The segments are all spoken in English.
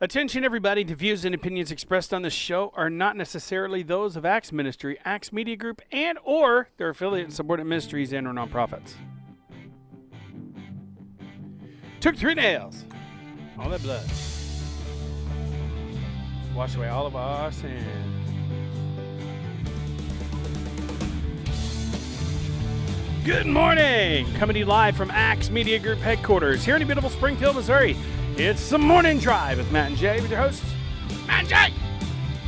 Attention everybody, the views and opinions expressed on this show are not necessarily those of Axe Ministry, Axe Media Group, and or their affiliate and subordinate ministries and or nonprofits. Took 3 nails. All that blood. Wash away all of our sin. Good morning! Coming to you live from Axe Media Group headquarters here in beautiful Springfield, Missouri. It's the Morning Drive with Matt and Jay with your hosts, Matt and Jay!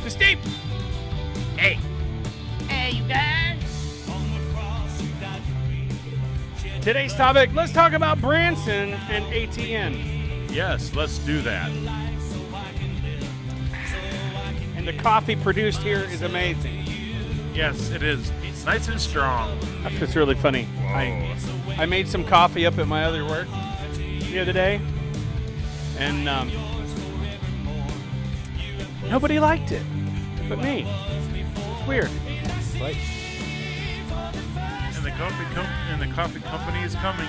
And Steve! Hey! Hey, you guys! Today's topic, let's talk about Branson and ATN. Yes, let's do that. And the coffee produced here is amazing. Yes, it is. Nice and strong. It's really funny. I made some coffee up at my other work the other day, and nobody liked it but me. It's weird. Right. And the coffee company is coming.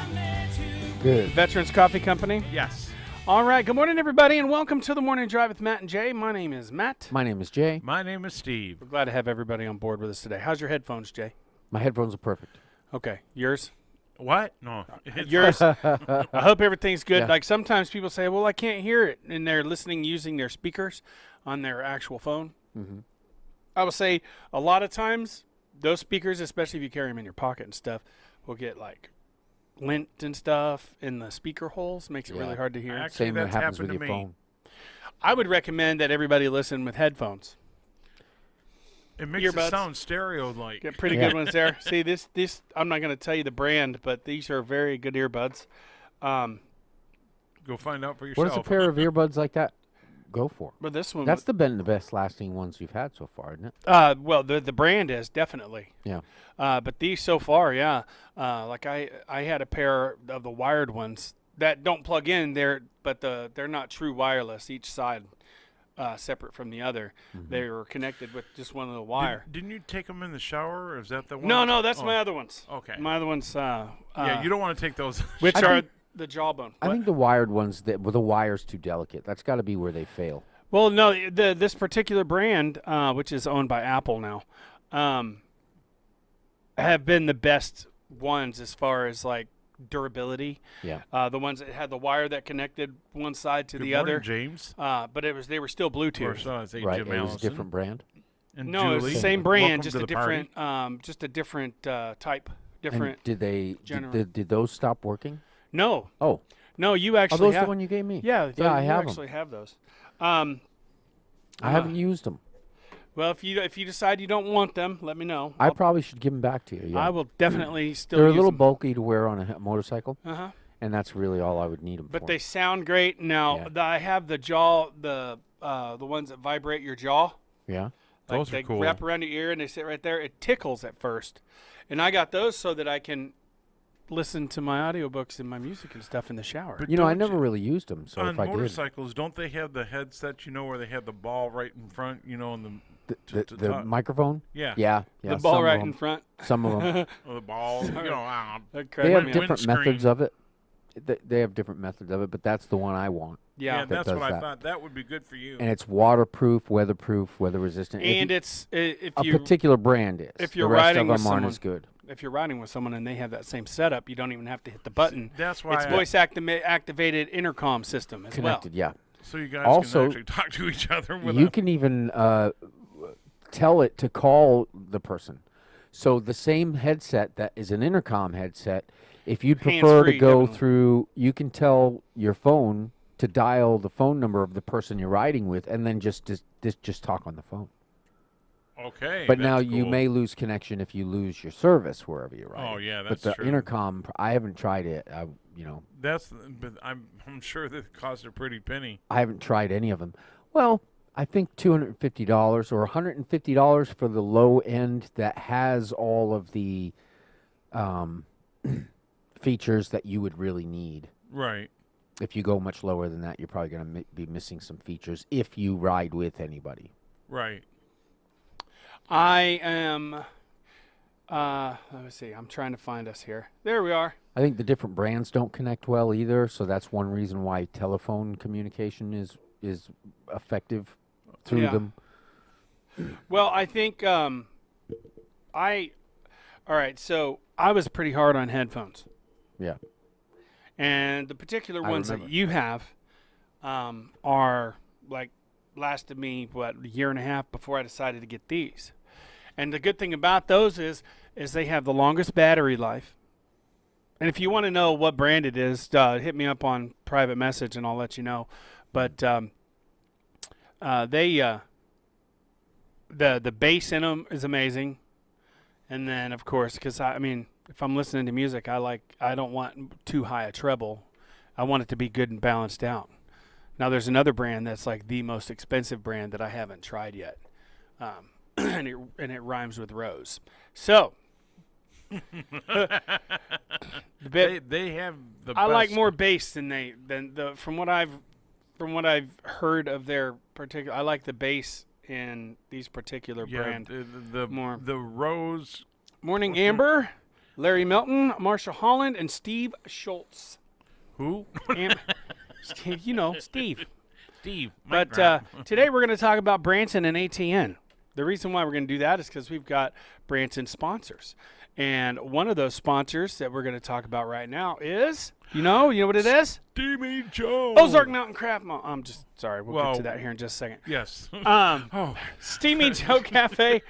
Good. Veterans Coffee Company. Yes. All right. Good morning, everybody, and welcome to the Morning Drive with Matt and Jay. My name is Matt. My name is Jay. My name is Steve. We're glad to have everybody on board with us today. How's your headphones, Jay? My headphones are perfect. Okay. Yours? What? No. Yours? I hope everything's good. Yeah. Like sometimes people say, well, I can't hear it, and they're listening using their speakers on their actual phone. Mm-hmm. I would say a lot of times those speakers, especially if you carry them in your pocket and stuff, will get like lint and stuff in the speaker holes. Makes it Yeah. really hard to hear. Actually, Same that that's happens with happened your to me. phone. I would recommend that everybody listen with headphones. It makes Earbuds. it sound stereo-like. Get pretty Yeah. good ones there. See, this I'm not going to tell you the brand, but these are very good earbuds. Go find out for What does yourself. a pair of earbuds like that go for? But this one, That's been the best lasting ones you've had so far, isn't it? well, the brand is definitely. Yeah. But these so far, yeah. Like I had a pair of the wired ones that don't plug in there, but they're not true wireless. Each side separate from the other. Mm-hmm. They were connected with just one of the wire. Didn't you take them in the shower, or is that the one? No, that's Oh, my other ones. Okay. My other ones. Yeah, you don't want to take those. which I are think- the jawbone. I What? think the wired ones, well, the wire's too delicate. That's got to be where they fail. Well, no, this particular brand, which is owned by Apple now, have been the best ones as far as like durability. Yeah. The ones that had the wire that connected one side to Good the morning, other, James. but they were still Of course, Bluetooth. it's Right. Jim It was a Allison different brand. and No, it's Julie. the same brand, Welcome just to a the party. different type, And different. did they? general. Did those stop working? No, Oh, you are actually those have. the one you gave me? Yeah, Yeah, I you have 'em. actually have those. I haven't used them. Well, if you decide you don't want them, let me know. I probably should give them back to you. Yeah. I will definitely still. They're a use little them. bulky to wear on a motorcycle, Uh-huh. and that's really all I would need them for. But they sound great. Now Yeah. I have the jaw, the ones that vibrate your jaw. Yeah. Like Those are they cool. wrap around your ear and they sit right there. It tickles at first, and I got those so that I can listen to my audiobooks and my music and stuff in the shower. But You know, I don't never really used them, so on if I did, motorcycles, don't they have the headset, where they have the ball right in front, and the to microphone. yeah, Yeah. the ball some right of in them, front. Some of them. or the ball, That cracked They have me up. different methods windscreen. of it. They have different methods of it, but that's the one I want. Yeah, that that's does what I that. thought. That would be good for you. And it's waterproof, weatherproof, weather resistant. and it's if a you particular brand is. if you're the rest riding of with them aren't someone- as good. if you're riding with someone and they have that same setup, you don't even have to hit the button. That's why It's voice activated intercom system as Connected, yeah. so you guys Also, can actually talk to each other with You can even tell it to call the person. So the same headset that is an intercom headset, if you'd prefer to Hands-free, go definitely. through, you can tell your phone to dial the phone number of the person you're riding with, and then just talk on the phone. Okay. But now that's you cool. may lose connection if you lose your service wherever you're riding. Oh, yeah, But that's the true. intercom, I haven't tried it. But I'm sure that it costs a pretty penny. I haven't tried any of them. Well, I think $250 or $150 for the low end that has all of the features that you would really need. Right. If you go much lower than that, you're probably going to be missing some features if you ride with anybody. Right. I am. Let me see. I'm trying to find us here. There we are. I think the different brands don't connect well either, so that's one reason why telephone communication is is effective through Yeah. them. Well, I think all right, so I was pretty hard on headphones. Yeah. And the particular I ones that remember. you have are like lasted me a year and a half before I decided to get these. And the good thing about those is they have the longest battery life. And if you want to know what brand it is, hit me up on private message and I'll let you know. But the bass in them is amazing. And then of course, because I mean, if I'm listening to music, I don't want too high a treble. I want it to be good and balanced out. Now there's another brand that's like the most expensive brand that I haven't tried yet, and it rhymes with rose. So They have the I like best- more bass from what I've heard of their particular. I like the bass in these particular brand. the more. Rose. Morning Amber, Larry Melton, Marshall Holland, and Steve Schultz. Who? Steve. Steve. But today we're going to talk about Branson and ATN. The reason why we're going to do that is because we've got Branson sponsors. And one of those sponsors that we're going to talk about right now is, you know what it is? Steamy Joe. Ozark Mountain Craft. I'm just sorry. We'll get to Well, that here in just a second. Yes. Oh. Steamy Joe Cafe.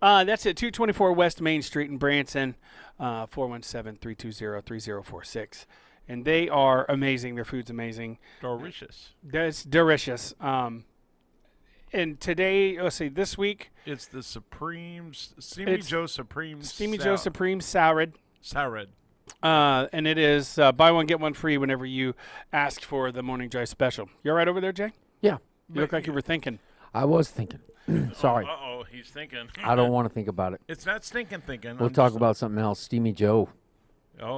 That's at 224 West Main Street in Branson, 417-320-3046. And they are amazing. Their food's amazing. Delicious. That's delicious. And today, let's see, this week, It's the Steamy It's Joe Supreme. Steamy Joe Supreme Salad. Salad. And it is buy one, get one free whenever you ask for the Morning Drive special. You all right over there, Jay? Yeah. You look like you were thinking. I was thinking. Sorry. Uh-oh, he's thinking. I don't want to think about it. It's not stinking thinking. We'll talk about something else. Steamy Joe. Oh,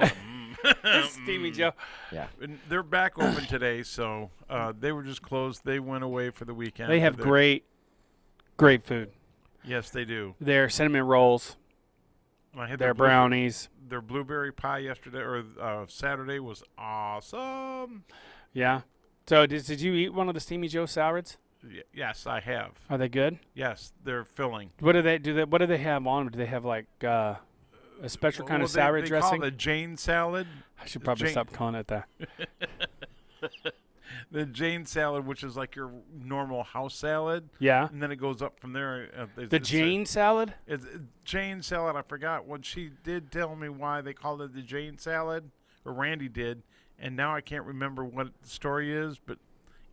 Steamy Joe. Yeah. and they're back open today, so they were just closed. They went away for the weekend. They have They're- great food. Yes, they do. Their cinnamon rolls, I had their blue- brownies. Their blueberry pie yesterday or Saturday was awesome. Yeah. So did you eat one of the Steamy Joe salads? Yes, I have. Are they good? Yes, they're filling. What do they What do they have on them? Do they have like a special kind of Well, salad they dressing? call it the Jane salad. I should probably Jane- stop calling it that. The Jane salad, which is like your normal house salad, Yeah. and then it goes up from there. The Jane salad? It's Jane salad. I forgot what she did tell me why they called it the Jane salad, or Randy did, and now I can't remember what the story is. But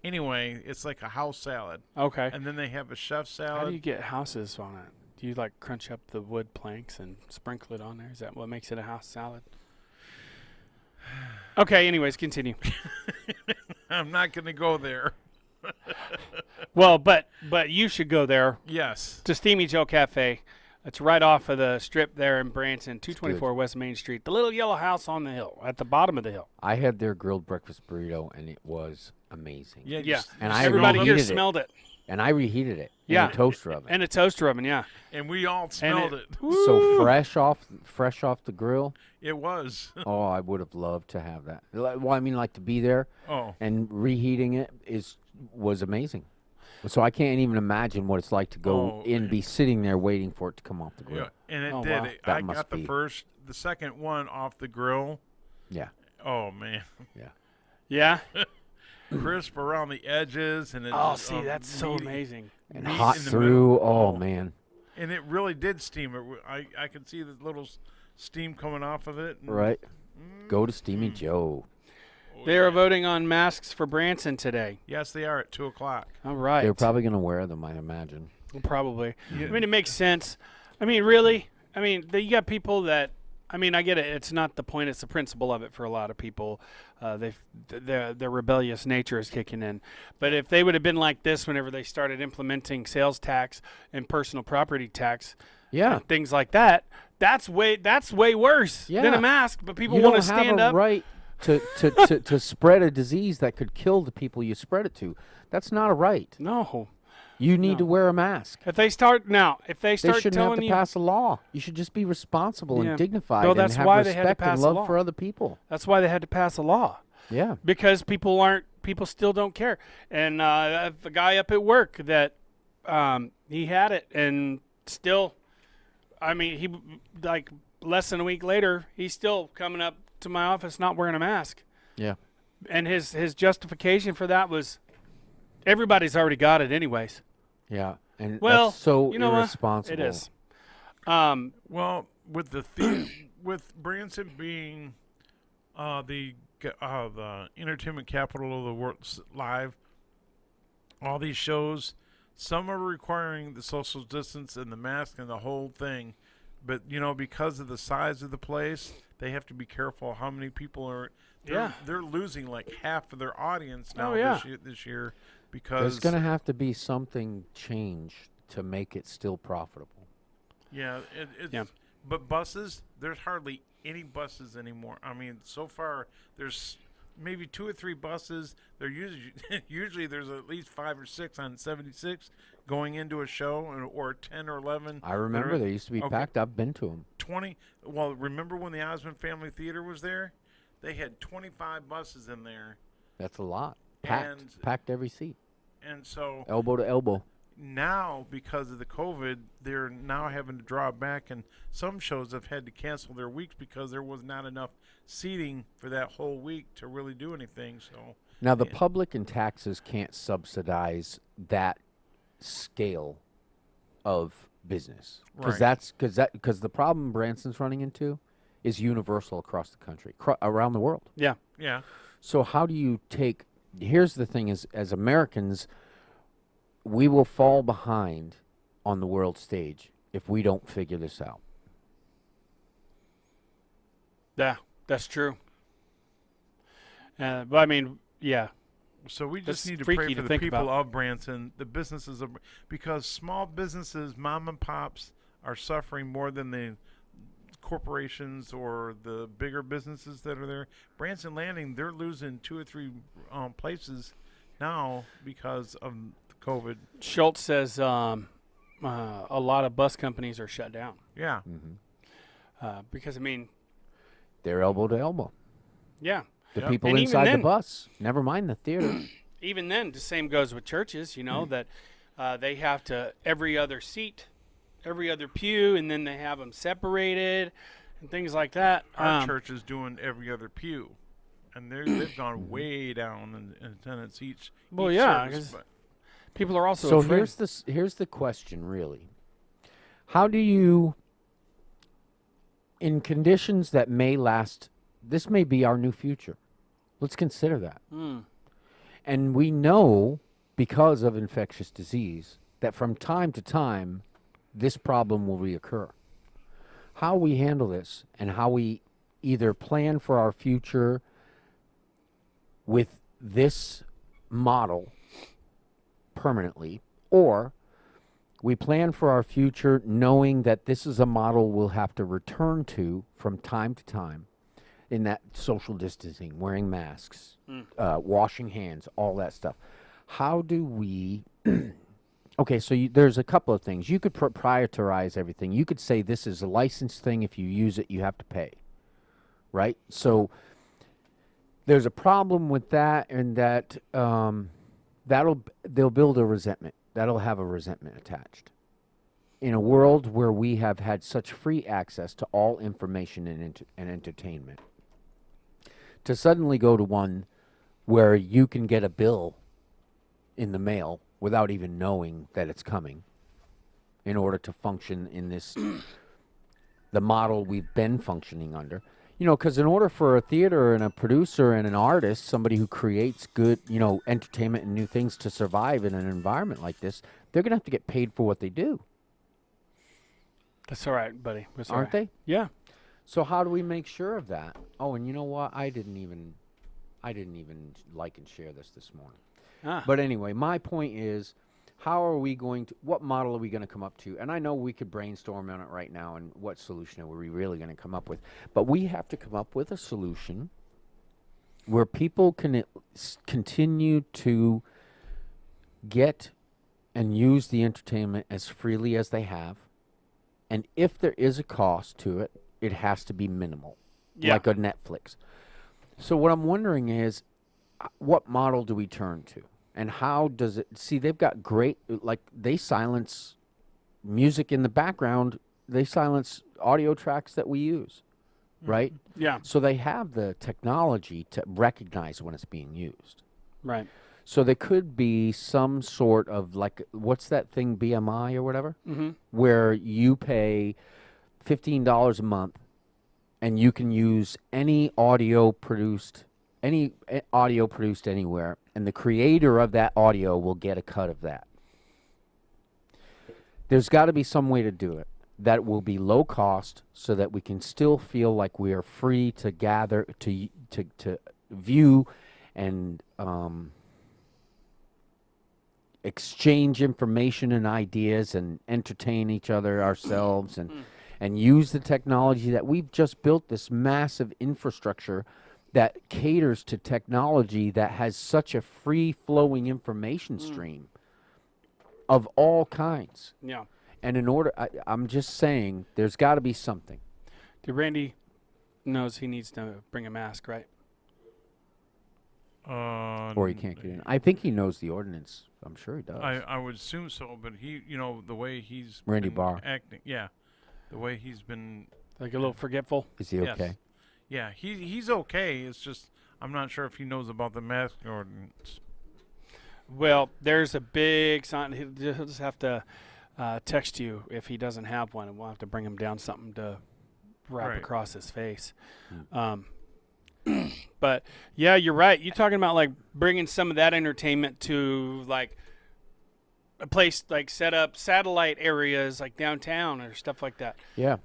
anyway, it's like a house salad, Okay. and then they have a chef How do salad. you get houses on it? Do you like crunch up the wood planks and sprinkle it on there? Is that what makes it a house salad? Okay, anyways, continue. I'm not going to go there. Well, but you should go there Yes. to Steamy Joe Cafe. It's right off of the strip there in Branson, 224 West Main Street. The little yellow house on the hill, at the bottom of the hill. I had their grilled breakfast burrito, and it was amazing. Yeah. Yeah. And I Everybody here reheated it. smelled it. And I reheated it Yeah. in a toaster oven. And a toaster oven, yeah. And we all smelled it. So fresh off the grill. It was. Oh, I would have loved to have that. Well, I mean, like to be there Oh. and reheating it was amazing. So I can't even imagine what it's like to go Oh, in, be sitting there waiting for it to come off the grill. Yeah. And it Oh, did. wow. It- That I must got be. the second one off the grill. Yeah. Oh man, Yeah? crisp around the edges, and it Oh, just, see, that's so meaty. amazing. And Meat hot in the through. middle. Oh, Oh. man. And it really did steam. I could see the little steam coming off of it. and- Right. Go to Steamy Joe. They are voting on masks for Branson today. Yes, they are at 2:00. All right. They're probably going to wear them, I imagine. Probably. Yeah. I mean, it makes sense. I mean, really? I mean, you got people that, I mean, I get it. It's not the point. It's the principle of it for a lot of people. Their rebellious nature is kicking in. But if they would have been like this whenever they started implementing sales tax and personal property tax, Yeah. and things like that, that's way worse than Yeah. a mask. But people You want don't to stand have a up. right to spread a disease that could kill the people you spread it to. That's not a right. No. You need No. to wear a mask. If they start They start shouldn't have telling to you, pass a law. You should just be responsible Yeah. and dignified Well, and that's have why they had to respect pass and a love law. for other people. that's why they had to pass a law. Yeah. Because people people still don't care. And I have a guy up at work that he had it, and still, I mean, he like less than a week later, he's still coming up to my office not wearing a mask. Yeah. And his justification for that was everybody's already got it anyways. Yeah. And Well, that's so you know what? irresponsible. It is. Well, with with Branson being the entertainment capital of the world live, all these shows, some are requiring the social distance and the mask and the whole thing, but because of the size of the place, they have to be careful how many people are. They're losing like half of their audience now this year because There's going to have to be something changed to make it still profitable. Yeah, but buses, there's hardly any buses anymore. I mean, so far there's maybe 2 or 3 buses. They're usually there's at least 5 or 6 on 76 going into a show, or 10 or 11. I remember they used to be okay. packed. I've been to them. 20. Well, remember when the Osmond Family Theater was there? They had 25 buses in there. That's a lot. Packed every seat. And so Elbow to elbow. now, because of the COVID, they're now having to draw back, and some shows have had to cancel their weeks because there was not enough seating for that whole week to really do anything. So now the public and taxes can't subsidize that scale of business, because Right. because the problem Branson's running into is universal across the country, around the world. Yeah. yeah, So how do you take? Here's the thing: is as Americans, we will fall behind on the world stage if we don't figure this out. Yeah, that's true. But I mean, yeah. so we That's just need to freaky pray to for the think people about. of Branson, the businesses of, because small businesses, mom and pops, are suffering more than the corporations or the bigger businesses that are there. Branson Landing, they're losing 2 or 3 places now because of COVID. Schultz says a lot of bus companies are shut down Yeah, because, I mean, They're elbow to elbow. yeah. The Yep. people And even inside then- the bus. Never mind the theater. Even then, the same goes with churches, you know, that they have to every other seat, every other pew, and then they have them separated and things like that. our church is doing every other pew, and they've gone way down in attendance each. Well, each yeah, service, 'cause but People are also So afraid. here's the question, really. How do you, in conditions that may last, this may be our new future. Let's consider that. And we know, because of infectious disease, that from time to time, this problem will reoccur. How we handle this and how we either plan for our future with this model permanently, or we plan for our future knowing that this is a model we'll have to return to from time to time, in that social distancing, wearing masks, washing hands, all that stuff. How do we okay, so there's a couple of things. You could prioritize everything. You could say this is a licensed thing. If you use it, you have to pay, right? So there's a problem with that, and that they'll build a resentment. That'll have a resentment attached. In a world where we have had such free access to all information and entertainment, to suddenly go to one where you can get a bill in the mail without even knowing that it's coming, in order to function in this, the model we've been functioning under. You know, because in order for a theater and a producer and an artist, somebody who creates good, entertainment and new things to survive in an environment like this, they're going to have to get paid for what they do, That's all right, buddy. That's all aren't right. they? Yeah. So how do we make sure of that? Oh, and you know what? I didn't even like and share this morning. But anyway, my point is, what model are we going to come up to? And I know we could brainstorm on it right now, and what solution are we really going to come up with? But we have to come up with a solution where people can continue to get and use the entertainment as freely as they have. And if there is a cost to it, it has to be minimal, Yeah. like a Netflix. So what I'm wondering is, what model do we turn to? And how does it, see, they've got great, like, they silence music in the background. They silence audio tracks that we use, right? Yeah. So they have the technology to recognize when it's being used. Right. So there could be some sort of, like, what's that thing, BMI or whatever? Mm-hmm. Where you pay $15 a month and you can use any audio produced anywhere, and the creator of that audio will get a cut of that. There's got to be some way to do it that will be low cost so that we can still feel like we are free to gather, to view and exchange information and ideas and entertain each other ourselves and use the technology that we've just built, this massive infrastructure that caters to technology that has such a free-flowing information stream of all kinds. Yeah. And in order, I'm just saying, there's got to be something. Randy knows he needs to bring a mask, right? Or he can't get in. I think he knows the ordinance. I'm sure he does. I would assume so, but he, the way he's Randy been Barr. acting, the way he's been, Like a little forgetful. Is he Yes. okay? yeah, he's okay. It's just I'm not sure if he knows about the mask ordinance. Well, there's a big sign. He'll just have to text you if he doesn't have one, and we'll have to bring him down something to wrap Right. across his face. But yeah, you're right. You're talking about like bringing some of that entertainment to like a place like set up satellite areas like downtown or stuff like that. Yeah.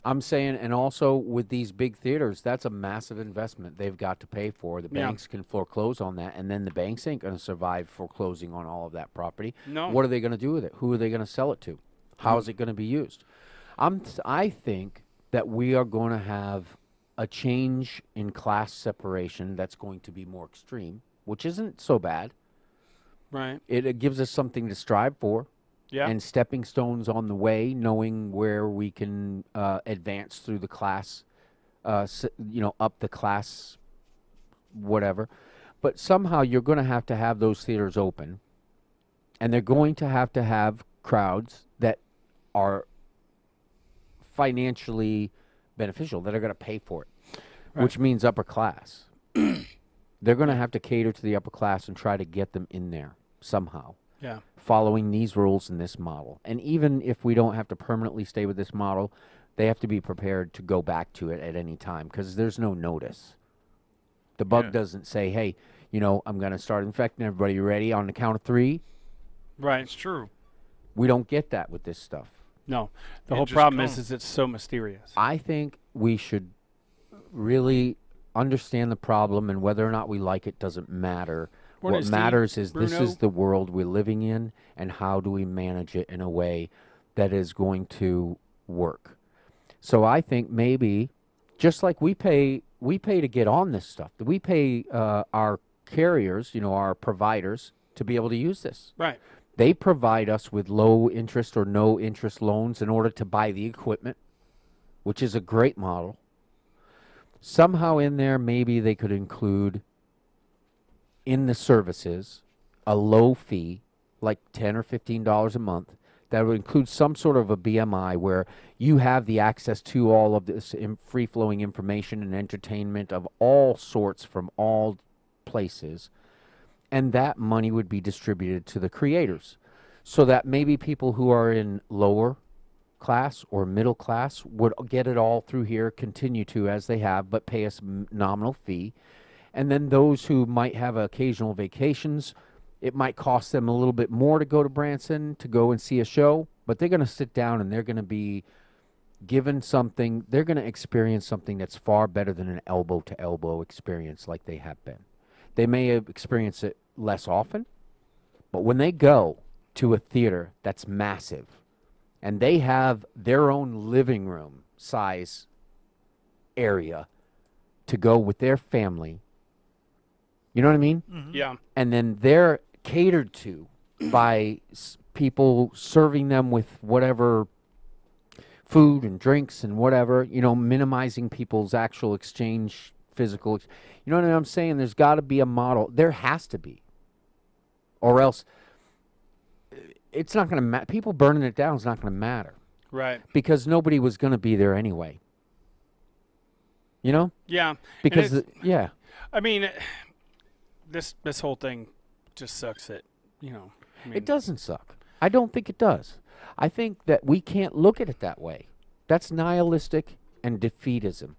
I'm saying, and also with these big theaters, that's a massive investment they've got to pay for. The Yeah. banks can foreclose on that, and then the banks ain't going to survive foreclosing on all of that property. No. What are they going to do with it? Who are they going to sell it to? How is it going to be used? I think that we are going to have a change in class separation that's going to be more extreme, which isn't so bad. Right. It gives us something to strive for. Yeah. And stepping stones on the way, knowing where we can advance through the class, up the class, whatever. But somehow you're going to have those theaters open, and they're going to have crowds that are financially beneficial, that are going to pay for it, Right. which means upper class. They're going to have to cater to the upper class and try to get them in there somehow, Yeah. following these rules and this model. And even if we don't have to permanently stay with this model, they have to be prepared to go back to it at any time because there's no notice. The bug Yeah. doesn't say, hey, I'm going to start infecting everybody. You ready? On the count of 3? Right. It's true. We don't get that with this stuff. No. The It whole just problem comes. is it's so mysterious. I think we should really understand the problem, and whether or not we like it doesn't matter. Morning, What Steve. matters is this Bruno. is the world we're living in, and how do we manage it in a way that is going to work. So I think maybe, just like we pay to get on this stuff, we pay our carriers, our providers, to be able to use this. Right. They provide us with low interest or no interest loans in order to buy the equipment, which is a great model. Somehow in there, maybe they could include in the services a low fee, like $10 or $15 a month, that would include some sort of a BMI where you have the access to all of this free-flowing information and entertainment of all sorts from all places, and that money would be distributed to the creators so that maybe people who are in lower class or middle class would get it all through here, continue to as they have, but pay us nominal fee. And then those who might have occasional vacations, it might cost them a little bit more to go to Branson to go and see a show, but they're going to sit down and they're going to be given something. They're going to experience something that's far better than an elbow-to-elbow experience like they have been. They may have experienced it less often, but when they go to a theater that's massive and they have their own living room size area to go with their family, you know what I mean? Yeah. And then they're catered to by people serving them with whatever food and drinks and whatever, minimizing people's actual exchange physical. You know what I'm saying? There's got to be a model. There has to be. Or else it's not going to matter. People burning it down is not going to matter. Right. Because nobody was going to be there anyway. You know? Yeah. Because, yeah. I mean, this whole thing just sucks it, you know. I mean, It doesn't suck. I don't think it does. I think that we can't look at it that way. That's nihilistic and defeatism.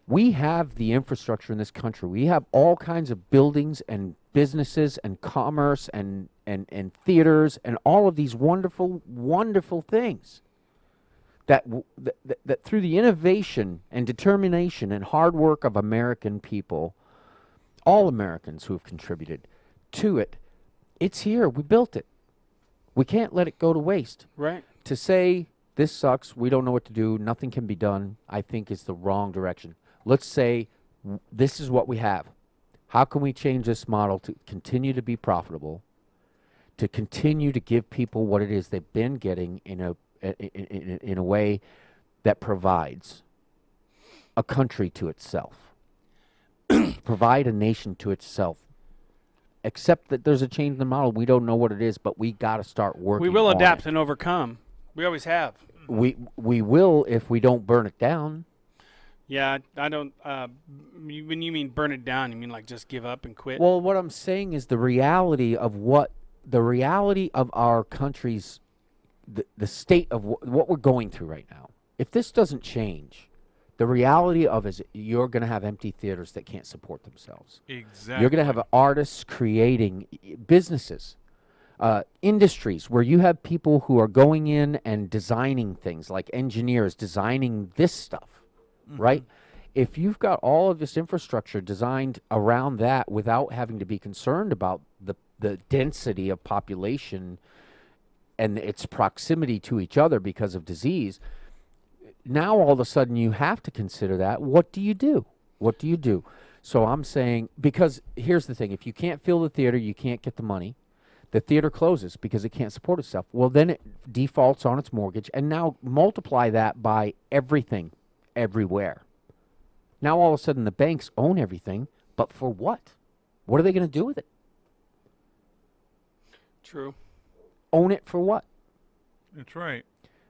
We have the infrastructure in this country. We have all kinds of buildings and businesses and commerce and theaters and all of these wonderful, wonderful things that through the innovation and determination and hard work of American people, all Americans who have contributed to it, it's here. We built it. We can't let it go to waste. right. To say this sucks, we don't know what to do, nothing can be done, I think is the wrong direction. Let's say this is what we have. How can we change this model to continue to be profitable, to continue to give people what it is they've been getting in a way that provides a country to itself, provide a nation to itself. Except that there's a change in the model. We don't know what it is, but we got to start working. We will on adapt it. and overcome. We always have. We will if we don't burn it down. Yeah, I don't. When you mean burn it down, you mean like just give up and quit? Well, what I'm saying is the reality of our country's, the state of what we're going through right now. If this doesn't change, the reality of is you're going to have empty theaters that can't support themselves. Exactly. You're going to have artists creating businesses, industries where you have people who are going in and designing things, like engineers designing this stuff, right? If you've got all of this infrastructure designed around that without having to be concerned about the density of population and its proximity to each other because of disease, now all of a sudden you have to consider that. What do you do? What do you do? So I'm saying, because here's the thing, if you can't fill the theater, you can't get the money. The theater closes because it can't support itself. Well, then it defaults on its mortgage, and now multiply that by everything, everywhere. Now all of a sudden the banks own everything, but for what? What are they going to do with it? True. Own it for what? That's right.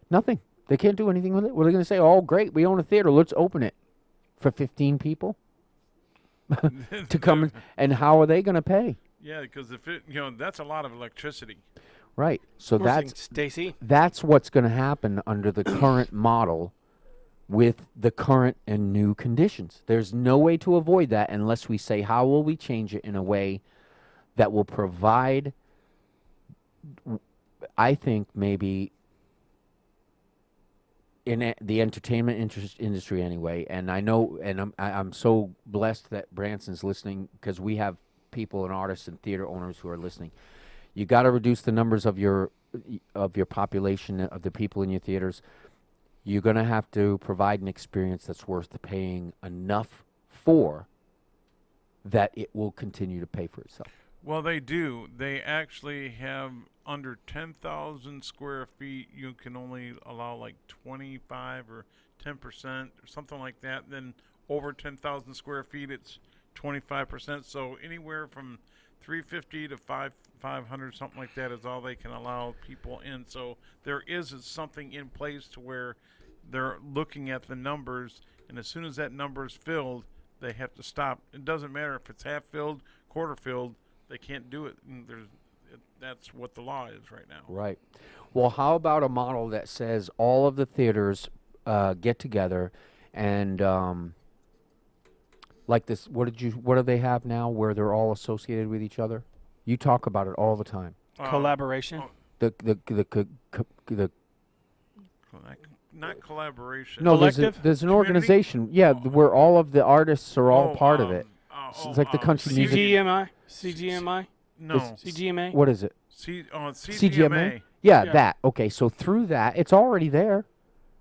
Nothing. They can't do anything with it. What are they going to say? Oh, great, we own a theater. Let's open it for 15 people to come in. And how are they going to pay? Yeah, because if it, that's a lot of electricity. Right. So that's Stacy. that's what's going to happen under the current model with the current and new conditions. There's no way to avoid that unless we say, how will we change it in a way that will provide, I think, maybe in the entertainment industry anyway. And I know, and I'm so blessed that Branson's listening, because we have people and artists and theater owners who are listening. You got to reduce the numbers of your population, of the people in your theaters. You're going to have to provide an experience that's worth paying enough for, that it will continue to pay for itself. Well, they do. They actually have under 10,000 square feet, you can only allow like 25 or 10% or something like that. Then over 10,000 square feet, it's 25%. So anywhere from 350 to 500, something like that, is all they can allow people in. So there is something in place to where they're looking at the numbers, and as soon as that number is filled, they have to stop. It doesn't matter if it's half filled, quarter filled, they can't do it. And that's what the law is right now. Right. Well, how about a model that says all of the theaters get together and like this? What do they have now where they're all associated with each other? You talk about it all the time. Collaboration. The not collaboration. no, there's Collective? there's an Community? organization, yeah, where all of the artists are all part of it. It's like the country music. CGMI? CGMI? No. CGMA? What is it? CGMA. Yeah, Yeah. that. Okay, so through that, it's already there.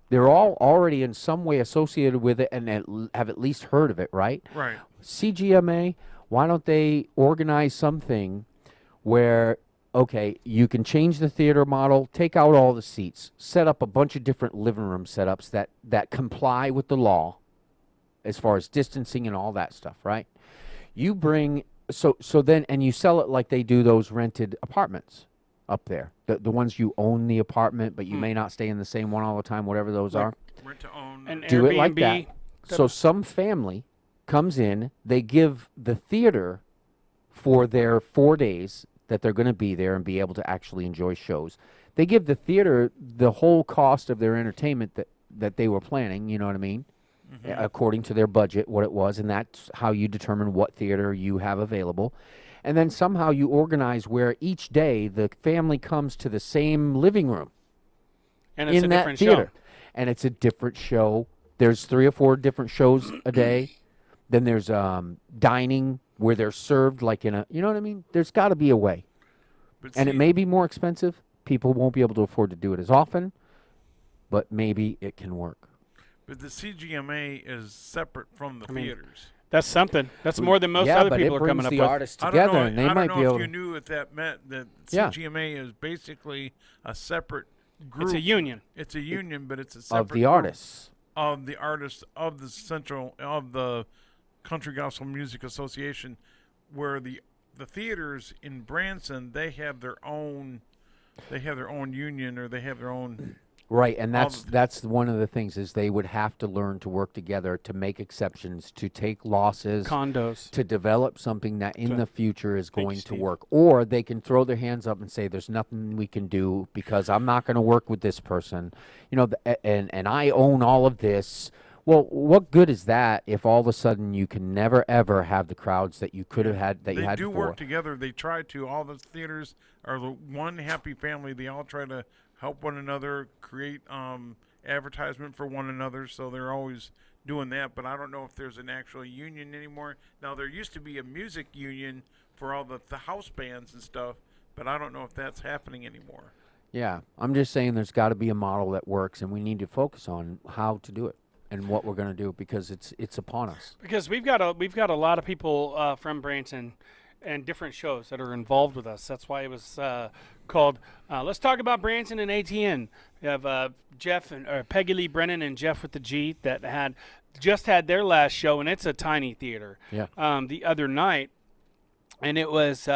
They're all already in some way associated with it and have at least heard of it, right? Right. CGMA, why don't they organize something where, okay, you can change the theater model, take out all the seats, set up a bunch of different living room setups that comply with the law, as far as distancing and all that stuff, right? You bring so then and you sell it like they do those rented apartments up there. The ones you own the apartment, but you may not stay in the same one all the time, whatever those are. Rent to own. And Do it like Airbnb that. So some family comes in, they give the theater for their 4 days that they're going to be there and be able to actually enjoy shows. They give the theater the whole cost of their entertainment that they were planning, you know what I mean? According to their budget, what it was, and that's how you determine what theater you have available. And then somehow you organize where each day the family comes to the same living room and it's in a that different theater. show. And it's a different show. There's 3 or 4 different shows a day. Then there's dining where they're served like in a, you know what I mean? There's got to be a way. But And see, it may be more expensive. People won't be able to afford to do it as often, but maybe it can work. But the CGMA is separate from the mean, theaters. That's something. That's more than most yeah, other but people it are coming brings up the with. artists I don't together, know, and they I might don't be know able if you to. knew what that meant. That Yeah. CGMA is basically a separate group. It's a union. It's a union, but it's a separate Of the group artists. of the artists of the Country Gospel Music Association, where the theaters in Branson they have their own union, or they have their own. Right, and all that's one of the things is they would have to learn to work together to make exceptions, to take losses, Condos. to develop something that in Okay. the future is Thank you, going to Steve. work. Or they can throw their hands up and say, there's nothing we can do because I'm not going to work with this person. You know, and I own all of this. Well, what good is that if all of a sudden you can never, ever have the crowds that you could have had, that you They had do before? work together. They try to. All the theaters are the one happy family. They all try to help one another, create advertisement for one another. So they're always doing that. But I don't know if there's an actual union anymore. Now there used to be a music union for all the house bands and stuff, but I don't know if that's happening anymore. Yeah, I'm just saying there's got to be a model that works, and we need to focus on how to do it and what we're going to do because it's upon us. Because we've got a lot of people from Branson and different shows that are involved with us. That's why it was called Let's Talk About Branson and ATN. We have Jeff and Peggy Lee Brennan and Jeff with the G that just had their last show, and it's a tiny theater. Yeah. The other night, and it was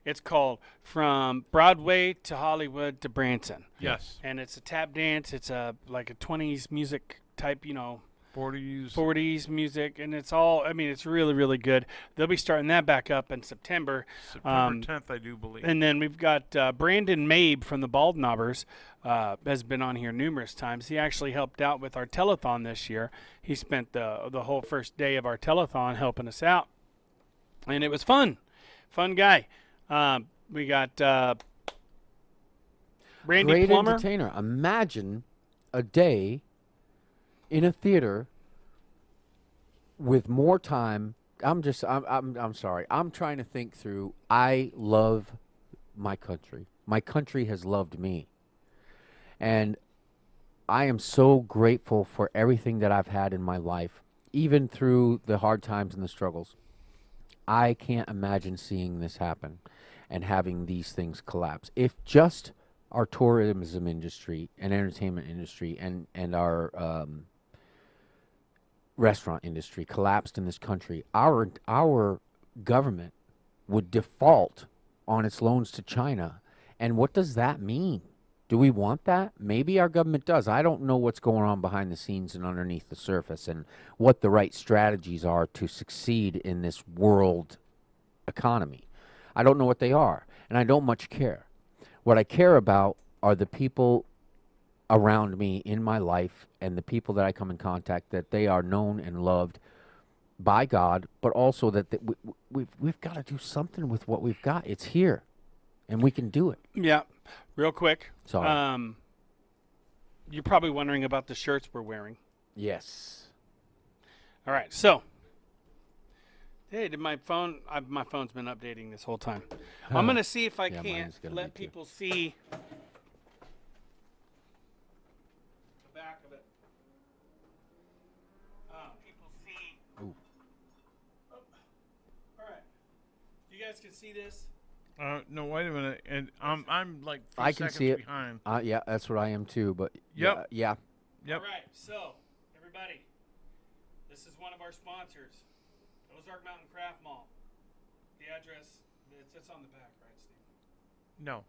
it's called From Broadway to Hollywood to Branson. Yes. And it's a tap dance. It's like a 20s music type, 40s. music, and it's all, it's really, really good. They'll be starting that back up in September. September 10th, I do believe. And then we've got Brandon Mabe from the Bald Knobbers, has been on here numerous times. He actually helped out with our telethon this year. He spent the whole first day of our telethon helping us out, and it was fun. Fun guy. We got Randy Great Plummer. entertainer. Imagine a day in a theater with more time. I'm sorry. I'm trying to think through. I love my country. My country has loved me. And I am so grateful for everything that I've had in my life, even through the hard times and the struggles. I can't imagine seeing this happen and having these things collapse. If just our tourism industry and entertainment industry and our restaurant industry collapsed in this country, our government would default on its loans to China. And what does that mean? Do we want that? Maybe our government does. I don't know what's going on behind the scenes and underneath the surface and what the right strategies are to succeed in this world economy. I don't know what they are, and I don't much care. What I care about are the people around me in my life and the people that I come in contact, that they are known and loved by God, but also that we've got to do something with what we've got. It's here, and we can do it. Yeah. Real quick. Sorry. You're probably wondering about the shirts we're wearing. Yes. All right. So, hey, did my phone's been updating this whole time. I'm going to see if I Yeah, can't mine's gonna let be too. people see the back of it. People see. Ooh. Oh. All right. You guys can see this? No, wait a minute. And I'm like 3 I can seconds see it. behind. Yeah, that's what I am too. But Yep. yeah. Yep. All right. So, everybody, the This is one of our sponsors, Ozark Mountain Craft Mall. The address, it's on the back, right, Steve? No,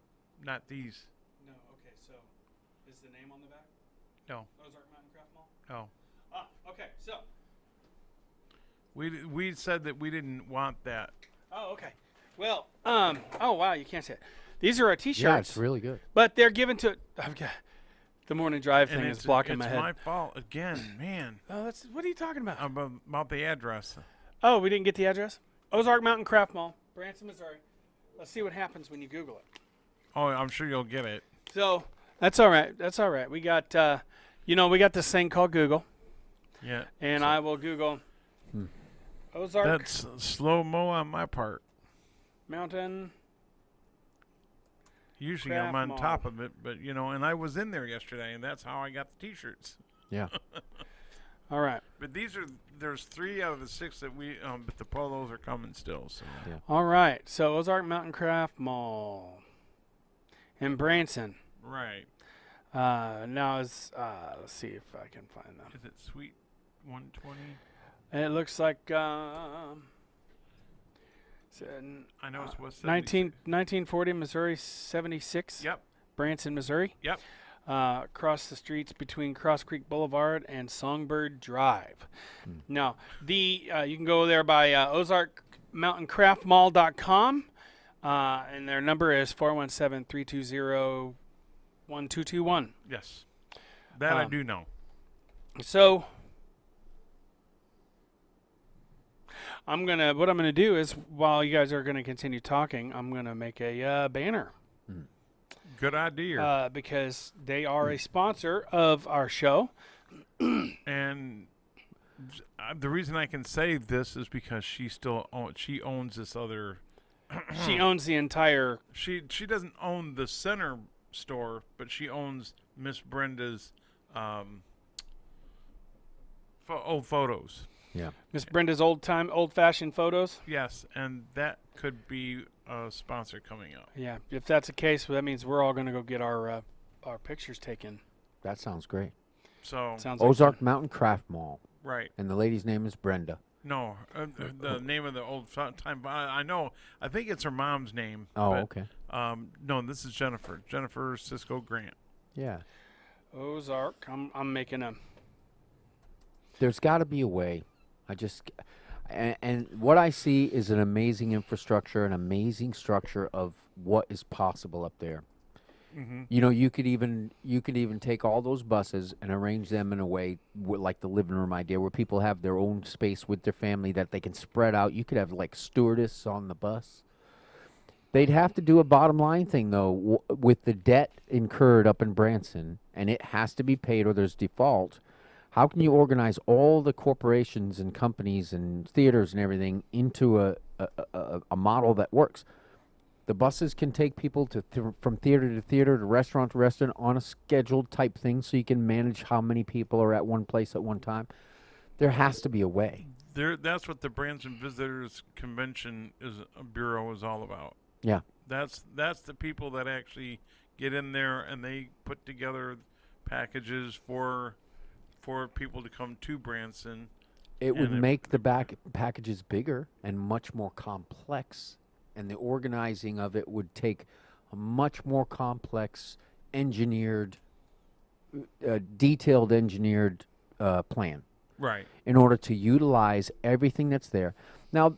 not these. No, okay, so is the name on the back? No, Ozark Mountain Craft Mall? no. Ah, okay, so. We said that we didn't want that. Oh, okay. Well, oh, wow, you can't say it. These are our T-shirts. Yeah, it's really good. But they're given to, I've got, the morning drive thing And is blocking my it's head. my fault again, man. Oh, what are you talking about? About the address. Oh, we didn't get the address? Ozark Mountain Craft Mall, Branson, Missouri. Let's see what happens when you Google it. Oh, I'm sure you'll get it. So, that's all right. That's all right. We got, we got this thing called Google. Yeah. And I will Google Ozark That's slow-mo on my part. Mountain. Usually Craft I'm on Mall. top of it, but, and I was in there yesterday, and that's how I got the T-shirts. Yeah. All right. But there's 3 out of the 6 that but the polos are coming still. So. Yeah. All right. So, Ozark Mountain Craft Mall in Branson. Right. Now, let's see if I can find them. Is it Sweet 120? It looks like it's, I know it's West 1940 Missouri 76. Yep. Branson, Missouri. Yep. Across the streets between Cross Creek Boulevard and Songbird Drive. Now, you can go there by OzarkMountainCraftMall.com, and their number is 417-320-1221. Yes. That I do know. So, what I'm gonna do is, while you guys are gonna continue talking, I'm gonna make a banner. Good idea. Because they are a sponsor of our show. And the reason I can say this is because she owns this other. She owns the entire. She doesn't own the center store, but she owns Miss Brenda's old photos. Yeah. Miss Brenda's old-fashioned photos. Yes, and that could be a sponsor coming up. Yeah, if that's the case, that means we're all going to go get our pictures taken. That sounds great. So Sounds like Ozark Mountain Craft Mall. right. And the lady's name is Brenda. No, the name of the old time. I know. I think it's her mom's name. Oh, but, okay. No, this is Jennifer. Jennifer Cisco Grant. Yeah. Ozark. I'm making a. There's got to be a way. And what I see is an amazing infrastructure, an amazing structure of what is possible up there. Mm-hmm. You could even take all those buses and arrange them in a way like the living room idea, where people have their own space with their family that they can spread out. You could have like stewardess on the bus. They'd have to do a bottom line thing though, with the debt incurred up in Branson, and it has to be paid or there's default. How can you organize all the corporations and companies and theaters and everything into a model that works? The buses can take people from theater to theater, to restaurant on a scheduled type thing, so you can manage how many people are at one place at one time. There has to be a way. That's what the Branson Visitors Convention Bureau is all about. Yeah. That's the people that actually get in there and they put together packages for people to come to Branson. It would make the packages bigger and much more complex, and the organizing of it would take a much more complex, detailed engineered plan. Right. In order to utilize everything that's there. Now,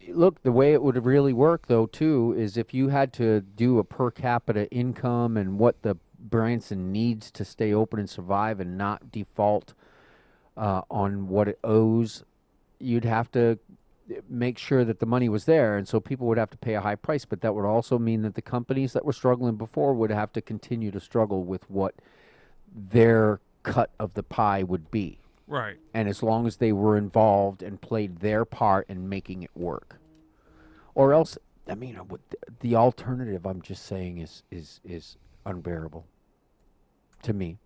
look, the way it would really work, though, too, is if you had to do a per capita income and what the Branson needs to stay open and survive and not default on what it owes, you'd have to make sure that the money was there, and so people would have to pay a high price. But that would also mean that the companies that were struggling before would have to continue to struggle with what their cut of the pie would be. Right. And as long as they were involved and played their part in making it work. Or else, I mean, the alternative, I'm just saying, is unbearable to me.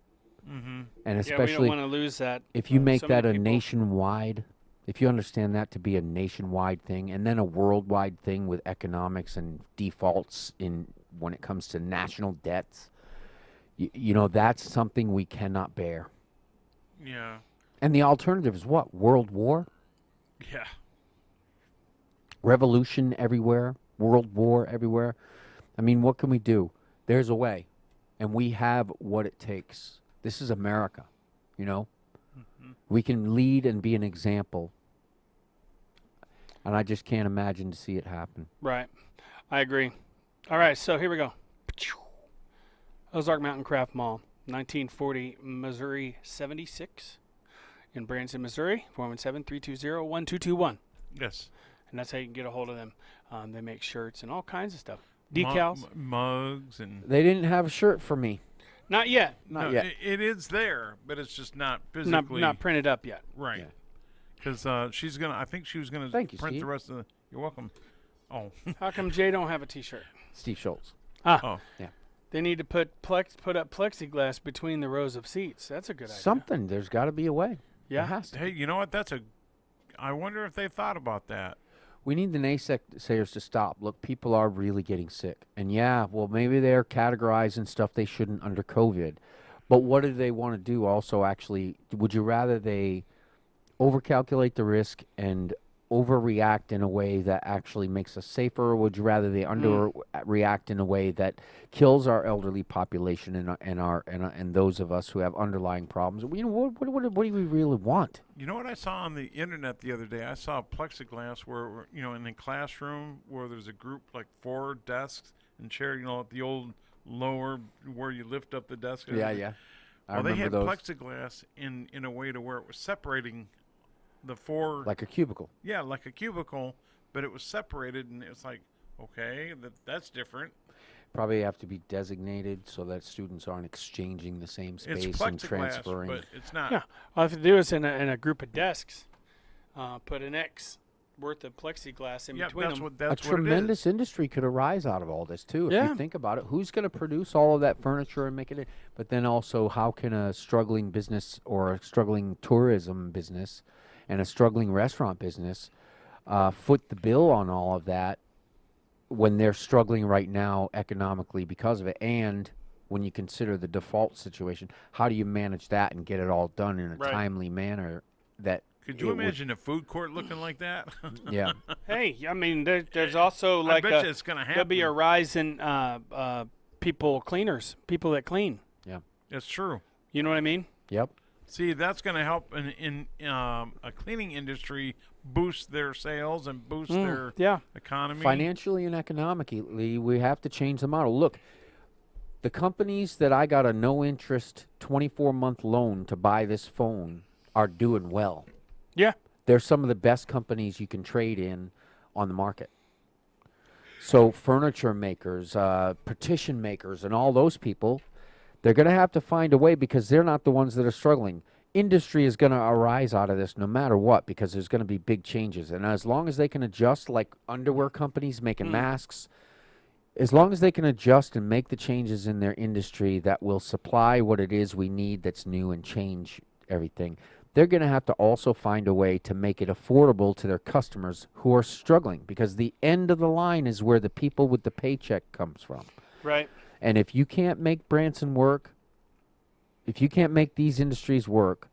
Mm-hmm. And Yeah, we especially don't want to lose that. if you make so that many a people- nationwide, if you understand that to be a nationwide thing, and then a worldwide thing with economics and defaults when it comes to national debts, that's something we cannot bear. Yeah. And the alternative is what? World war? Yeah. Revolution everywhere? World war everywhere? I mean, what can we do? There's a way. And we have what it takes. This is America, you know? We can lead and be an example. And I just can't imagine to see it happen. Right. I agree. All right, so here we go. Ozark Mountain Craft Mall, 1940 Missouri 76 in Branson, Missouri, 417-320-1221. Yes. And that's how you can get a hold of them. They make shirts and all kinds of stuff. Decals. Mugs and... They didn't have a shirt for me. Not yet. Not No, yet. It is there, but it's just not physically... Not printed up yet. Right. Yeah. Because she's going to... I think she was going to Thank you, print Steve. the rest of the... You're welcome. Oh. How come Jay don't have a T-shirt? Steve Schultz. Oh. They need to put up plexiglass between the rows of seats. That's a good idea. Something. There's got to be a way. Yeah. There has to. Hey, you know what? That's a... I wonder if they thought about that. We need the naysayers to stop. Look, people are really getting sick. And yeah, well, maybe they're categorizing stuff they shouldn't under COVID. But what do they want to do also actually? Would you rather they overcalculate the risk and overreact in a way that actually makes us safer, or would you rather they underreact in a way that kills our elderly population and those of us who have underlying problems? You know, what do we really want? You know what I saw on the internet the other day? I saw plexiglass where, you know, in the classroom where there's a group, like 4 desks and chair, you know, at the old lower where you lift up the desk. Yeah, yeah. Well, they had those. plexiglass in a way to where it was separating the 4. Like a cubicle. Yeah, like a cubicle, but it was separated, and it's like, okay, that's different. Probably have to be designated so that students aren't exchanging the same space It's and plexiglass, transferring. but it's not. Yeah. All I have to do is in a group of desks, put an X worth of plexiglass in Yeah, between that's them. what that's a what it tremendous is. industry could arise out of all this too. If Yeah. you think about it, who's going to produce all of that furniture and make it? But then also, how can a struggling business or a struggling tourism business and a struggling restaurant business foot the bill on all of that when they're struggling right now economically because of it? And when you consider the default situation, how do you manage that and get it all done in a Right. timely manner that Could you imagine a food court looking like that? yeah. Hey, I mean, there's also I like bet you it's going to happen. there'll be a rise in people that clean. It's true. You know what I mean? Yep. See, that's going to help in a cleaning industry boost their sales and boost their Yeah. economy. Financially and economically, we have to change the model. Look, the companies that I got a no-interest 24-month loan to buy this phone are doing well. Yeah. They're some of the best companies you can trade in on the market. So furniture makers, partition makers, and all those people, they're going to have to find a way because they're not the ones that are struggling. Industry is going to arise out of this no matter what because there's going to be big changes. And as long as they can adjust, like underwear companies making masks, as long as they can adjust and make the changes in their industry that will supply what it is we need that's new and change everything, they're going to have to also find a way to make it affordable to their customers who are struggling because the end of the line is where the people with the paycheck comes from. Right. And if you can't make Branson work, if you can't make these industries work,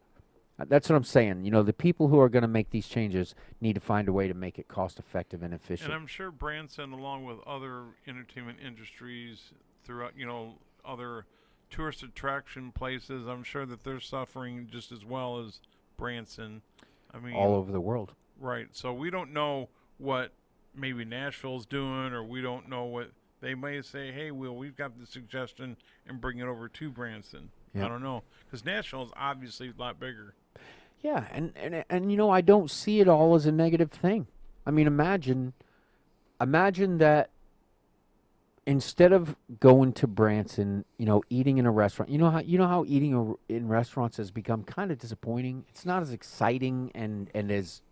that's what I'm saying. You know, the people who are going to make these changes need to find a way to make it cost effective and efficient. And I'm sure Branson, along with other entertainment industries throughout, you know, other tourist attraction places, I'm sure that they're suffering just as well as Branson. I mean, all over the world. right. So we don't know what maybe Nashville's doing, or we don't know what they may say. Hey, we've got the suggestion and bring it over to Branson. Yeah. I don't know, because Nashville is obviously a lot bigger. Yeah, and you know, I don't see it all as a negative thing. I mean, imagine that instead of going to Branson, you know, eating in a restaurant, you know how eating in restaurants has become kind of disappointing. It's not as exciting and as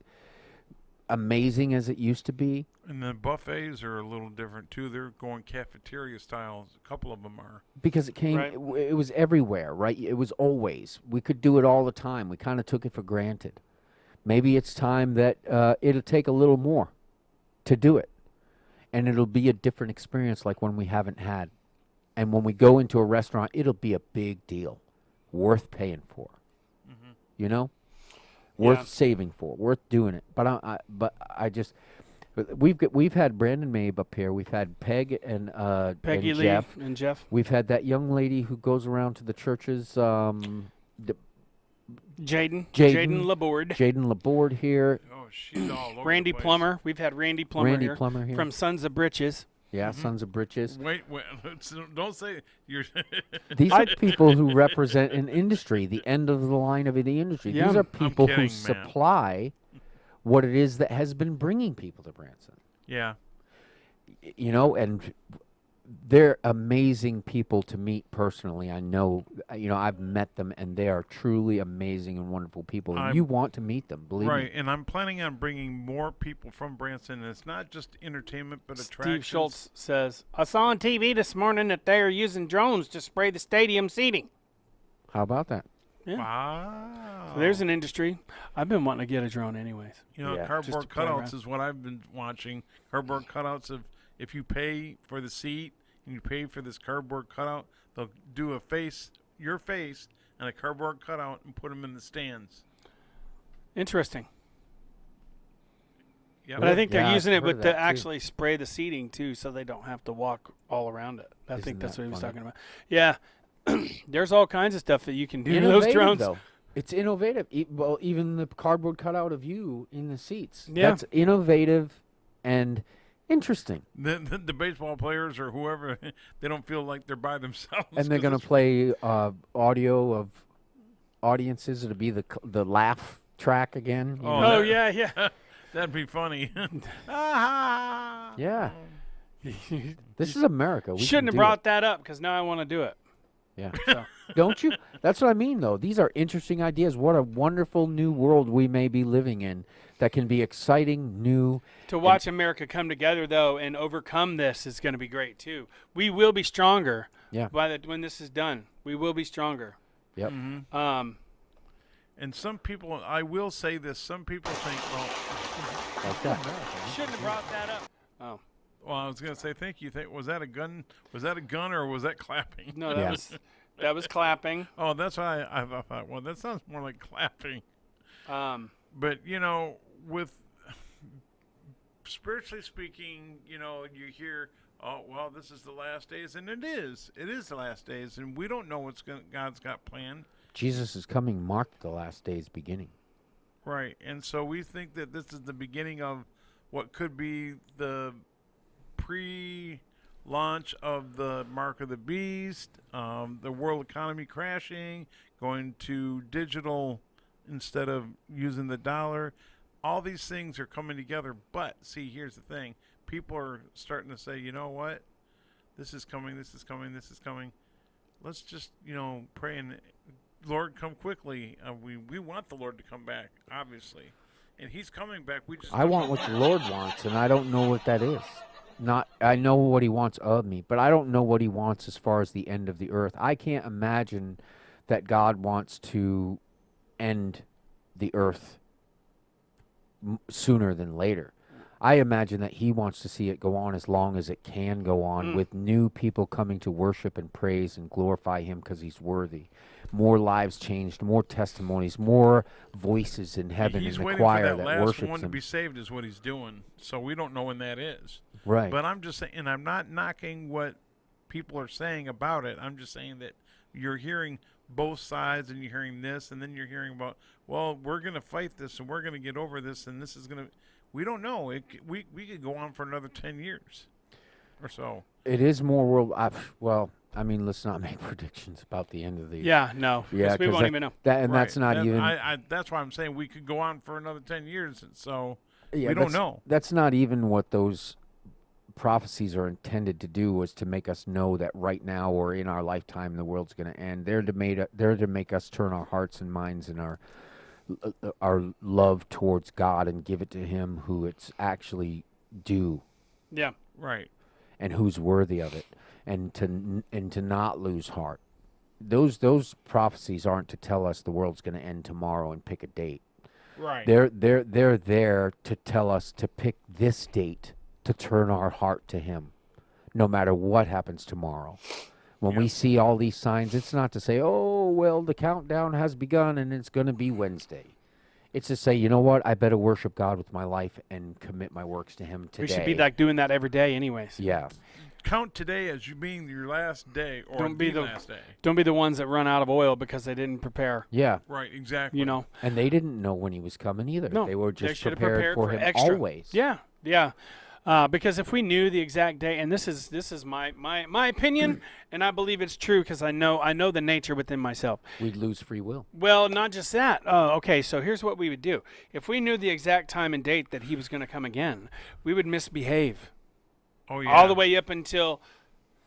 amazing as it used to be. And the buffets are a little different too. They're going cafeteria styles. A couple of them are. Because it came, Right. it was everywhere, right? It was always. We could do it all the time. We kind of took it for granted. Maybe it's time that it'll take a little more to do it. And it'll be a different experience like one we haven't had. And when we go into a restaurant, it'll be a big deal, worth paying for. You know? worth saving for, worth doing it. But we've had Brandon Mabe up here. We've had Peg and Peggy and Lee Jeff. and Jeff. We've had that young lady who goes around to the churches. Jaden Jaden Laborde. Jaden Laborde here. Oh, she's all over Randy the place. Plummer. We've had Randy Plummer Randy here. Plummer here. From Sons of Britches. Yeah, Sons of Britches. Wait, don't say you're. These are people who represent an industry, the end of the line of the industry. Yeah. These are people kidding, who supply what it is that has been bringing people to Branson. Yeah. You know, and they're amazing people to meet personally. I know, I've met them, and they are truly amazing and wonderful people. And you want to meet them, believe me. Right, and I'm planning on bringing more people from Branson. And it's not just entertainment, but attractions. Steve Schultz says, I saw on TV this morning that they are using drones to spray the stadium seating. How about that? Yeah. Wow. So there's an industry. I've been wanting to get a drone anyways. Yeah. Cardboard Just to play cutouts around. is what I've been watching. Cardboard cutouts of if you pay for the seat and you pay for this cardboard cutout, they'll do your face, and a cardboard cutout and put them in the stands. Interesting. Yep. But I think they're Yeah, using I've it heard with of to that, too. actually spray the seating too, so they don't have to walk all around it. I think Isn't that's that what he was funny? talking about. Yeah, there's all kinds of stuff that you can do to those Innovative, drones. though. It's innovative. Well, even the cardboard cutout of you in the seats. Yeah. That's innovative and interesting. The baseball players or whoever, they don't feel like they're by themselves. And they're 'cause going to it's- play audio of audiences. It'll be the laugh track again. you Oh, know? Oh yeah. That'd be funny. Ah. Yeah. This is America. We Shouldn't have can do brought that up because now I want to do it. it. So. Yeah. Don't you? That's what I mean, though. These are interesting ideas. What a wonderful new world we may be living in that can be exciting, new. To watch America come together, though, and overcome this is going to be great, too. We will be stronger Yeah. when this is done. We will be stronger. Yep. And some people, I will say this, some people think, well, Like that. Shouldn't have brought that up. Oh. well, I was going to say thank you. Was that a gun? Was that a gun or was that clapping? No, Yeah. that was clapping. Oh, that's why I thought, well, that sounds more like clapping. But, with spiritually speaking, you hear, oh, well, this is the last days. And it is. It is the last days. And we don't know what's God's got planned. Jesus is coming marked the last days beginning. Right. And so we think that this is the beginning of what could be the pre-launch of the Mark of the Beast, the world economy crashing, going to digital instead of using the dollar. All these things are coming together. But, see, here's the thing. People are starting to say, you know what? This is coming, this is coming, this is coming. Let's just, pray and Lord, come quickly. We want the Lord to come back, obviously. And he's coming back. I want what the Lord wants, and I don't know what that is. I know what he wants of me, but I don't know what he wants as far as the end of the earth. I can't imagine that God wants to end the earth sooner than later. I imagine that he wants to see it go on as long as it can go on, with new people coming to worship and praise and glorify him because he's worthy. More lives changed, more testimonies, more voices in heaven he's in the waiting choir for that that last worships one to him. be saved is what he's doing. So we don't know when that is. Right. But I'm just saying, and I'm not knocking what people are saying about it. I'm just saying that you're hearing both sides, and you're hearing this, and then you're hearing about, well, we're going to fight this, and we're going to get over this, and this is going to. We don't know. We could go on for another 10 years or so. It is more world. Let's not make predictions about the end of the. Yeah, no. Yeah, we 'cause won't that- even know. That's Right. not And even. that's why I'm saying we could go on for another 10 years. So Yeah, we don't know. That's not even what those prophecies are intended to do. Was to make us know that right now or in our lifetime the world's going to end. They're to make us turn our hearts and minds and our love towards God and give it to Him who it's actually due Yeah. Right. and who's worthy of it, and to not lose heart. Those prophecies aren't to tell us the world's going to end tomorrow and pick a date. Right. They're there to tell us to pick this date to turn our heart to Him, no matter what happens tomorrow. When we see all these signs, it's not to say, oh, well, the countdown has begun and it's going to be Wednesday. It's to say, you know what? I better worship God with my life and commit my works to Him today. We should be like doing that every day, anyways. Yeah. Count today as you being your last day or Don't be the the- last day. Don't be the ones that run out of oil because they didn't prepare. Yeah. Right, exactly. You know. And they didn't know when He was coming either. No, They were they just should have prepared for Him extra. always. Yeah, yeah. Because if we knew the exact day, and this is my opinion, and I believe it's true because I know the nature within myself. We'd lose free will. Well, not just that. Okay, so here's what we would do. If we knew the exact time and date that He was going to come again, we would misbehave Oh yeah. all the way up until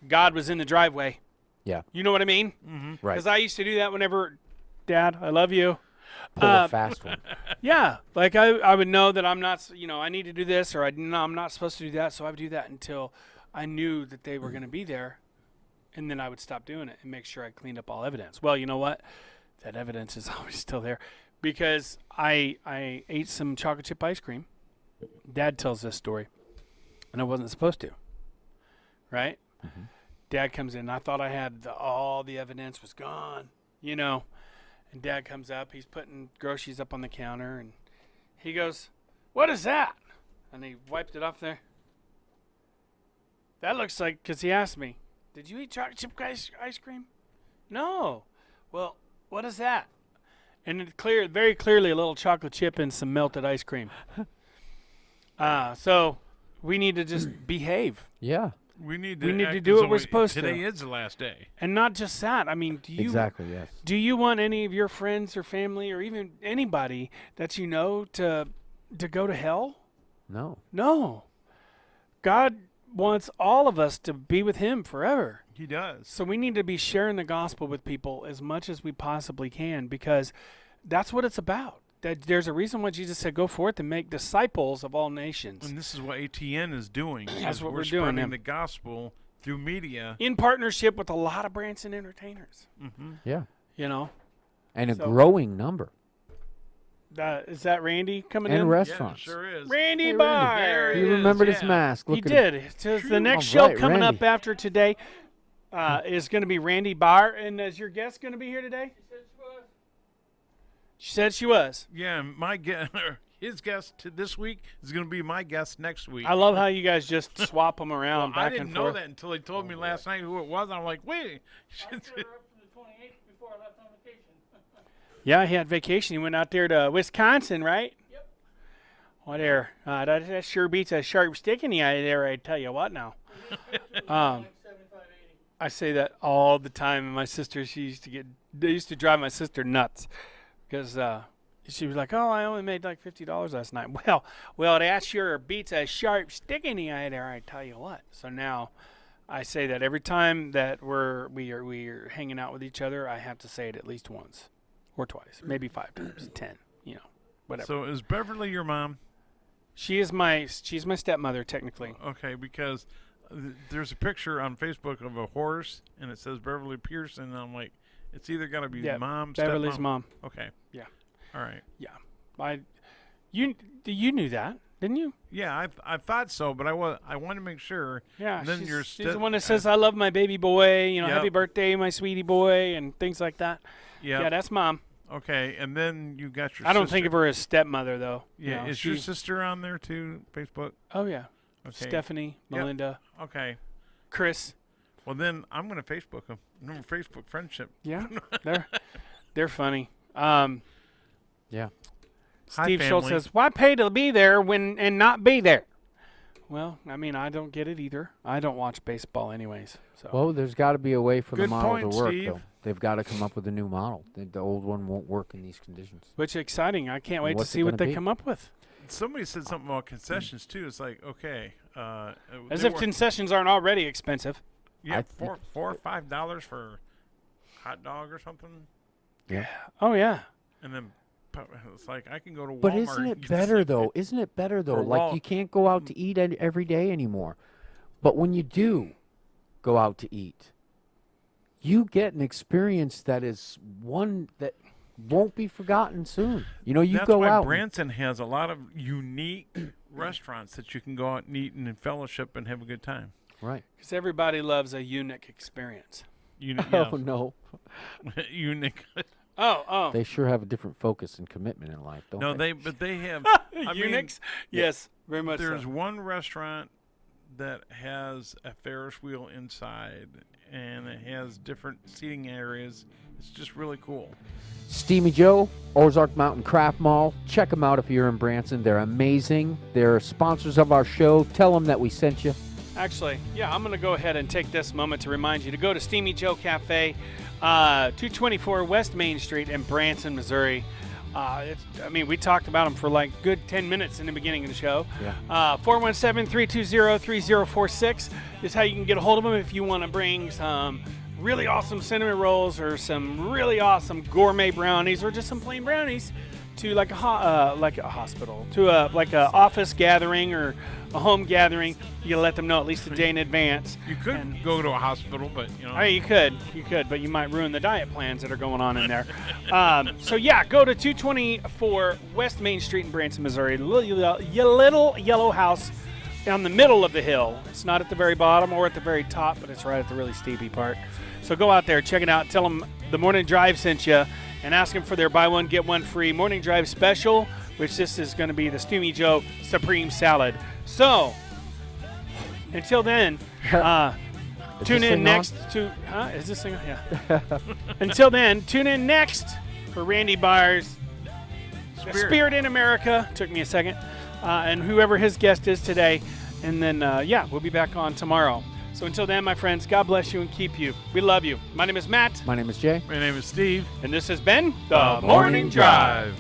God was in the driveway. Yeah. You know what I mean? Right. Because I used to do that whenever, Dad, I love you. Pull a fast one. Yeah, like I would know that I'm not, I need to do this, or I'm not supposed to do that, so I would do that until I knew that they were going to be there, and then I would stop doing it and make sure I cleaned up all evidence. Well, you know what? That evidence is always still there because I ate some chocolate chip ice cream. Dad tells this story, and I wasn't supposed to, right? Mm-hmm. Dad comes in, I thought I had all the evidence was gone, And Dad comes up, he's putting groceries up on the counter, and he goes, "What is that?" And he wiped it off there. That looks like, because he asked me, "Did you eat chocolate chip ice cream?" No. Well, what is that? And it very clearly a little chocolate chip and some melted ice cream. So we need to just behave. Yeah. We need We need to act do as what we're though supposed to. Today is the last day. And not just that. I mean, Exactly, yes. do you want any of your friends or family or even anybody that you know to go to hell? No. No. God wants all of us to be with Him forever. He does. So we need to be sharing the gospel with people as much as we possibly can because that's what it's about. That there's a reason why Jesus said, "Go forth and make disciples of all nations." And this is what ATN is doing. That's is what we're we're doing, spreading man. the gospel through media. In partnership with a lot of Branson entertainers. Yeah. And a So- growing number. Is that Randy coming And in? restaurants. Yeah, it sure is. Randy Hey, Randy. Barr. There He is, remembered his yeah. mask. He Look at him. did. So the next All show right, coming Randy. up after today is going to be Randy Barr. And is your guest going to be here today? She said she was. Yeah, my guest, his guest this week is going to be my guest next week. I love how you guys just swap them around I back didn't and know forth. that until he told me last night who it was. I'm like, wait. Yeah, he had vacation. He went out there to Wisconsin, right? Yep. Whatever. That sure beats a sharp stick in the eye there, I tell you what now. I say that all the time. And my sister, they used to drive my sister nuts because she was like, "Oh, I only made like $50 last night." Well, that sure beats a sharp stick in the eye there, I tell you what. So now I say that every time that we are hanging out with each other, I have to say it at least once or twice, maybe 5 times, 10, whatever. So is Beverly your mom? She's my stepmother technically. Okay, because there's a picture on Facebook of a horse, and it says Beverly Pearson, and I'm like, it's either got to be Yeah, mom, Beverly's stepmom. mom. Okay. Yeah. All right. Yeah. You knew that, didn't you? Yeah, I thought so, but I wanted to make sure. Yeah. And then she's the one that says, "I love my baby boy," Yep. "Happy birthday, my sweetie boy," and things like that. Yeah. Yeah, that's mom. Okay, and then you got your. I don't sister. think of her as stepmother though. Yeah, is your sister on there too? Facebook. Oh yeah. Okay. Stephanie, Yep. Melinda, Okay. Chris. Well, then I'm gonna Facebook them. Remember Facebook friendship. Yeah, they're funny. Yeah. Hi, Steve Schultz family. says, "Why pay to be there and not be there?" Well, I mean, I don't get it either. I don't watch baseball anyways. So Well, there's got to be a way for the Good model point, to work, Steve. though. They've got to come up with a new model. The old one won't work in these conditions. which exciting. I can't wait to What's it see what gonna they be? come up with. Somebody said something about concessions too. It's like, okay, As they if were- concessions aren't already expensive. yeah, I think- $4 or $5 for hot dog or something, Oh yeah. and then it's like I can go to Walmart. But isn't and it get better, this- though? Isn't it better, though? Or Like, Wal- you can't go out to eat every day anymore. But when you do go out to eat, you get an experience that is one that won't be forgotten soon. You know, you That's go why out. Branson has a lot of unique restaurants that you can go out and eat and fellowship and have a good time. Right. Because everybody loves a unique experience. Yeah, Oh, no. unique. Oh. They sure have a different focus and commitment in life, don't No, they? they have. Eunuchs? Yes, very much There's so. one restaurant that has a Ferris wheel inside, and it has different seating areas. It's just really cool. Steamy Joe, Ozark Mountain Craft Mall. Check them out if you're in Branson. They're amazing. They're sponsors of our show. Tell them that we sent you. Actually, yeah, I'm going to go ahead and take this moment to remind you to go to Steamy Joe Cafe, 224 West Main Street in Branson, Missouri. We talked about them for like good 10 minutes in the beginning of the show. Yeah. 417-320-3046 is how you can get a hold of them if you want to bring some really awesome cinnamon rolls or some really awesome gourmet brownies or just some plain brownies to like a hospital, to a office gathering or a home gathering. You let them know at least a day in advance. You could go to a hospital, but You could, but you might ruin the diet plans that are going on in there. So yeah, go to 224 West Main Street in Branson, Missouri. Little yellow house down the middle of the hill. It's not at the very bottom or at the very top, but it's right at the really steepy part. So go out there, check it out. Tell them the Morning Drive sent you, and ask them for their buy one get one free Morning Drive special, which this is going to be the Steamy Joe Supreme Salad. So until then, tune in next to. Is this thing on? Yeah. Until then, tune in next for Randy Byers, Spirit in America. Took me a second, and whoever his guest is today, and then we'll be back on tomorrow. So until then, my friends, God bless you and keep you. We love you. My name is Matt. My name is Jay. My name is Steve. And this has been The Morning Drive.